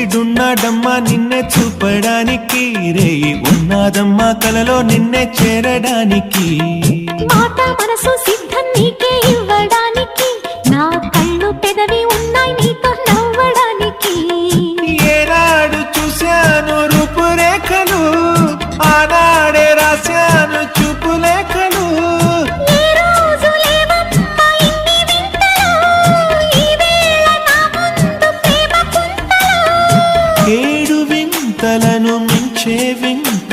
సూర్యుడున్నాడమ్మా నిన్నే చూపడానికి, రేయి ఉన్నాదమ్మా కలలో నిన్నే చేరడానికి. మాట మనసు సిద్ధం నీకే ఇవ్వడానికి, నా కళ్ళు పెదవి ఉన్నాయి నీతో నవ్వడానికి. ఏనాడు చూశాను రూపురేఖలు, ఆనాడే రాశాను చూపులేఖలు. ఏ రోజు లేవమ్మా ఇన్ని వింతలు, ఈ వేళ నా ముందు ప్రేమ కుంతలు. ఏడు వింతలను మించే వింత